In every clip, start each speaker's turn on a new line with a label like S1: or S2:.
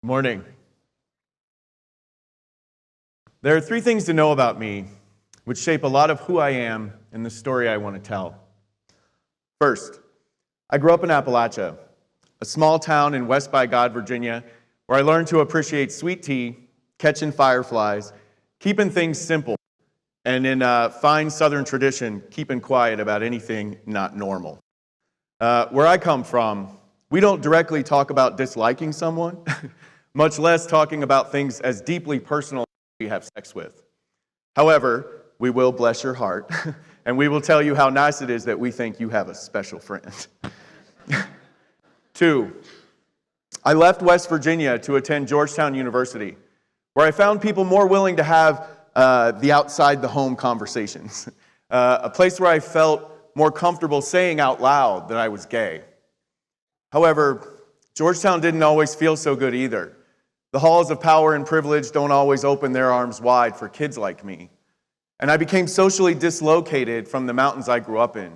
S1: Morning. There are three things to know about me which shape a lot of who I am and the story I want to tell. First, I grew up in Appalachia, a small town in West by God, Virginia, where I learned to appreciate sweet tea, catching fireflies, keeping things simple, and in a fine Southern tradition, keeping quiet about anything not normal. Where I come from, we don't directly talk about disliking someone, much less talking about things as deeply personal as we have sex with. However, we will bless your heart, and we will tell you how nice it is that we think you have a special friend. 2, I left West Virginia to attend Georgetown University, where I found people more willing to have the outside-the-home conversations, a place where I felt more comfortable saying out loud that I was gay. However, Georgetown didn't always feel so good either. The halls of power and privilege don't always open their arms wide for kids like me. And I became socially dislocated from the mountains I grew up in.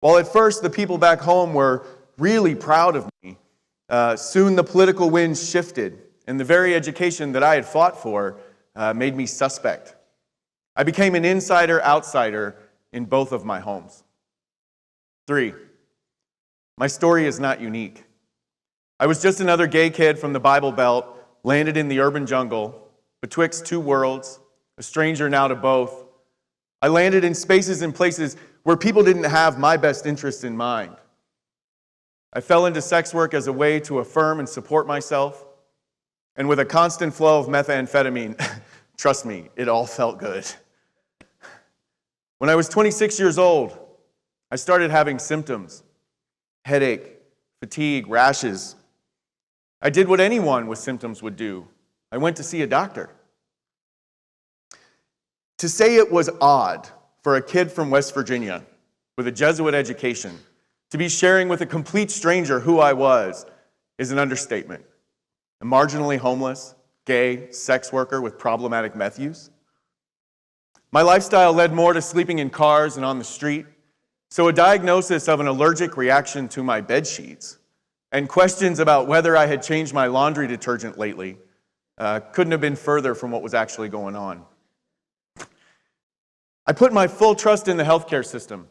S1: While at first the people back home were really proud of me, soon the political winds shifted, and the very education that I had fought for made me suspect. I became an insider-outsider in both of my homes. 3, my story is not unique. I was just another gay kid from the Bible Belt, landed in the urban jungle, betwixt two worlds, a stranger now to both. I landed in spaces and places where people didn't have my best interests in mind. I fell into sex work as a way to affirm and support myself, and with a constant flow of methamphetamine, trust me, it all felt good. When I was 26 years old, I started having symptoms: headache, fatigue, rashes. I did what anyone with symptoms would do. I went to see a doctor. To say it was odd for a kid from West Virginia with a Jesuit education to be sharing with a complete stranger who I was is an understatement. A marginally homeless, gay, sex worker with problematic meth use. My lifestyle led more to sleeping in cars and on the street, so a diagnosis of an allergic reaction to my bed sheets and questions about whether I had changed my laundry detergent lately couldn't have been further from what was actually going on. I put my full trust in the healthcare system,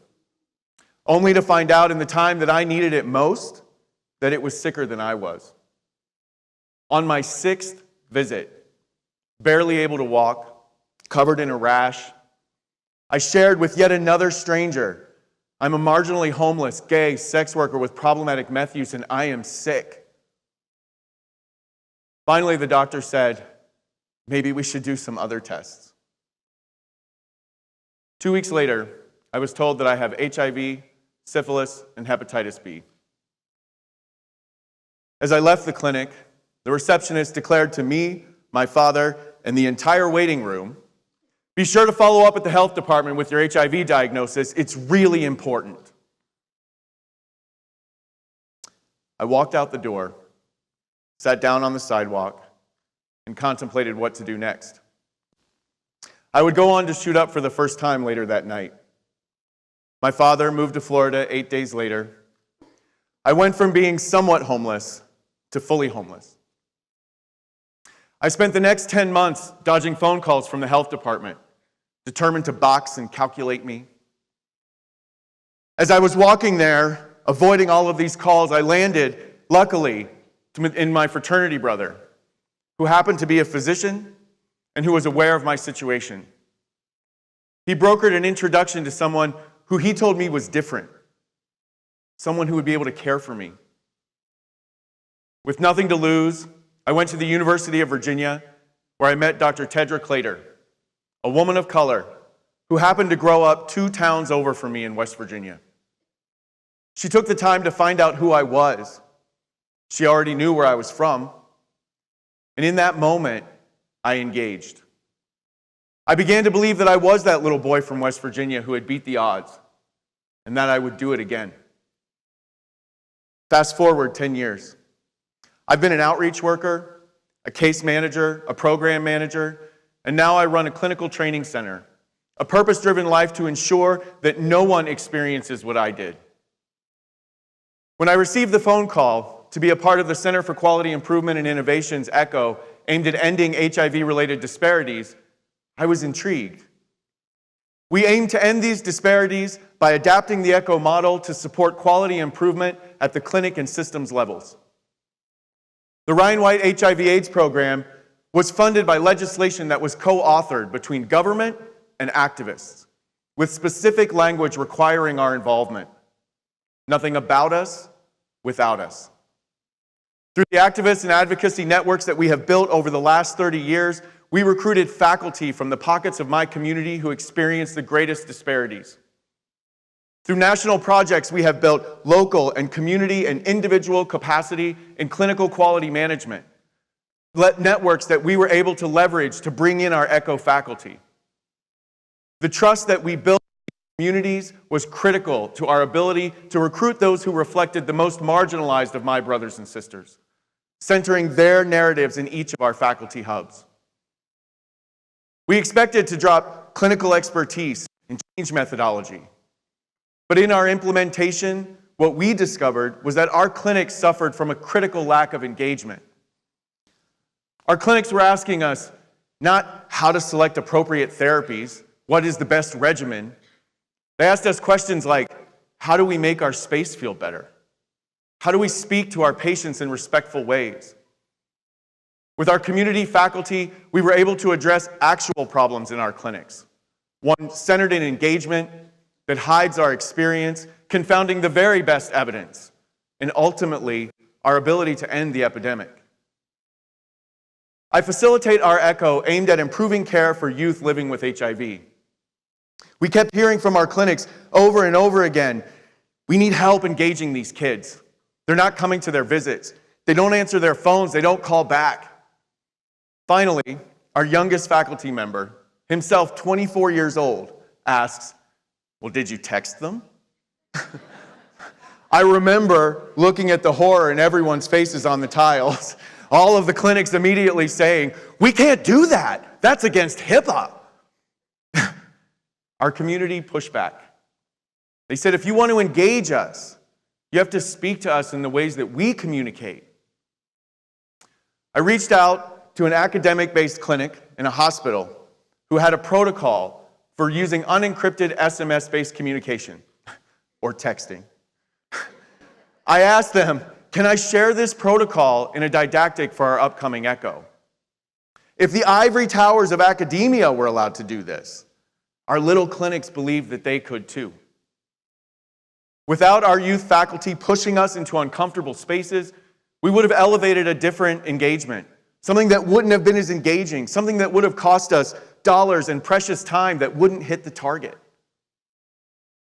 S1: only to find out in the time that I needed it most that it was sicker than I was. On my 6th visit, barely able to walk, covered in a rash, I shared with yet another stranger, I'm a marginally homeless, gay, sex worker with problematic meth use, and I am sick. Finally, the doctor said, maybe we should do some other tests. 2 weeks later, I was told that I have HIV, syphilis, and hepatitis B. As I left the clinic, the receptionist declared to me, my father, and the entire waiting room, be sure to follow up at the health department with your HIV diagnosis. It's really important. I walked out the door, sat down on the sidewalk, and contemplated what to do next. I would go on to shoot up for the first time later that night. My father moved to Florida 8 days later. I went from being somewhat homeless to fully homeless. I spent the next 10 months dodging phone calls from the health department, determined to box and calculate me. As I was walking there, avoiding all of these calls, I landed, luckily, in my fraternity brother, who happened to be a physician and who was aware of my situation. He brokered an introduction to someone who he told me was different, someone who would be able to care for me. With nothing to lose, I went to the University of Virginia, where I met Dr. Tedra Clater, a woman of color who happened to grow up 2 towns over from me in West Virginia. She took the time to find out who I was. She already knew where I was from. And in that moment, I engaged. I began to believe that I was that little boy from West Virginia who had beat the odds, and that I would do it again. Fast forward 10 years. I've been an outreach worker, a case manager, a program manager, and now I run a clinical training center, a purpose-driven life to ensure that no one experiences what I did. When I received the phone call to be a part of the Center for Quality Improvement and Innovation's ECHO aimed at ending HIV-related disparities, I was intrigued. We aim to end these disparities by adapting the ECHO model to support quality improvement at the clinic and systems levels. The Ryan White HIV/AIDS program was funded by legislation that was co-authored between government and activists, with specific language requiring our involvement. Nothing about us without us. Through the activists and advocacy networks that we have built over the last 30 years, we recruited faculty from the pockets of my community who experienced the greatest disparities. Through national projects, we have built local and community and individual capacity in clinical quality management, networks that we were able to leverage to bring in our ECHO faculty. The trust that we built in communities was critical to our ability to recruit those who reflected the most marginalized of my brothers and sisters, centering their narratives in each of our faculty hubs. We expected to drop clinical expertise and change methodology. But in our implementation, what we discovered was that our clinics suffered from a critical lack of engagement. Our clinics were asking us not how to select appropriate therapies, what is the best regimen. They asked us questions like, how do we make our space feel better? How do we speak to our patients in respectful ways? With our community faculty, we were able to address actual problems in our clinics. One centered in engagement that hides our experience, confounding the very best evidence, and ultimately, our ability to end the epidemic. I facilitate our ECHO aimed at improving care for youth living with HIV. We kept hearing from our clinics over and over again, we need help engaging these kids. They're not coming to their visits. They don't answer their phones. They don't call back. Finally, our youngest faculty member, himself 24 years old, asks, well, did you text them? I remember looking at the horror in everyone's faces on the tiles, all of the clinics immediately saying, we can't do that. That's against HIPAA. Our community pushed back. They said, if you want to engage us, you have to speak to us in the ways that we communicate. I reached out to an academic-based clinic in a hospital who had a protocol for using unencrypted SMS-based communication or texting. I asked them, can I share this protocol in a didactic for our upcoming ECHO? If the ivory towers of academia were allowed to do this, our little clinics believed that they could too. Without our youth faculty pushing us into uncomfortable spaces, we would have elevated a different engagement, something that wouldn't have been as engaging, something that would have cost us dollars and precious time that wouldn't hit the target.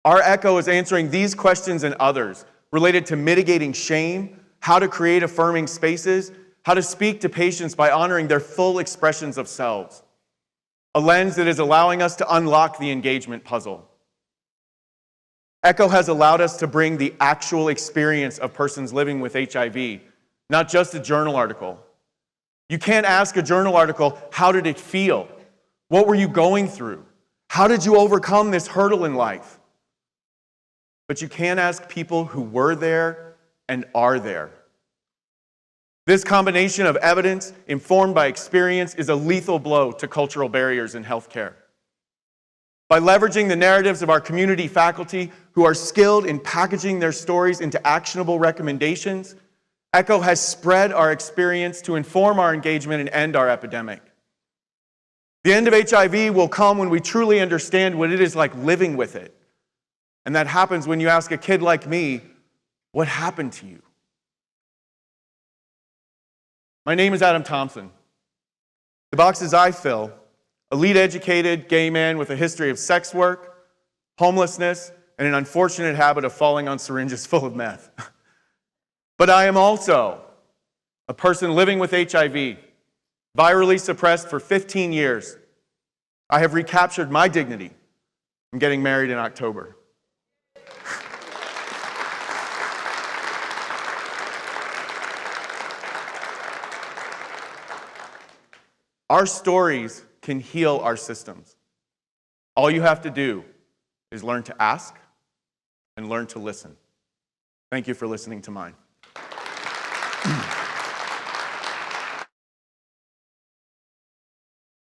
S1: Our ECHO is answering these questions and others related to mitigating shame, how to create affirming spaces, how to speak to patients by honoring their full expressions of selves. A lens that is allowing us to unlock the engagement puzzle. ECHO has allowed us to bring the actual experience of persons living with HIV, not just a journal article. You can't ask a journal article, how did it feel? What were you going through? How did you overcome this hurdle in life? But you can ask people who were there and are there. This combination of evidence informed by experience is a lethal blow to cultural barriers in healthcare. By leveraging the narratives of our community faculty who are skilled in packaging their stories into actionable recommendations, ECHO has spread our experience to inform our engagement and end our epidemic. The end of HIV will come when we truly understand what it is like living with it. And that happens when you ask a kid like me, what happened to you? My name is Adam Thompson. The boxes I fill, elite educated gay man with a history of sex work, homelessness, and an unfortunate habit of falling on syringes full of meth. But I am also a person living with HIV, virally suppressed for 15 years. I have recaptured my dignity. I'm getting married in October. Our stories can heal our systems. All you have to do is learn to ask and learn to listen. Thank you for listening to mine.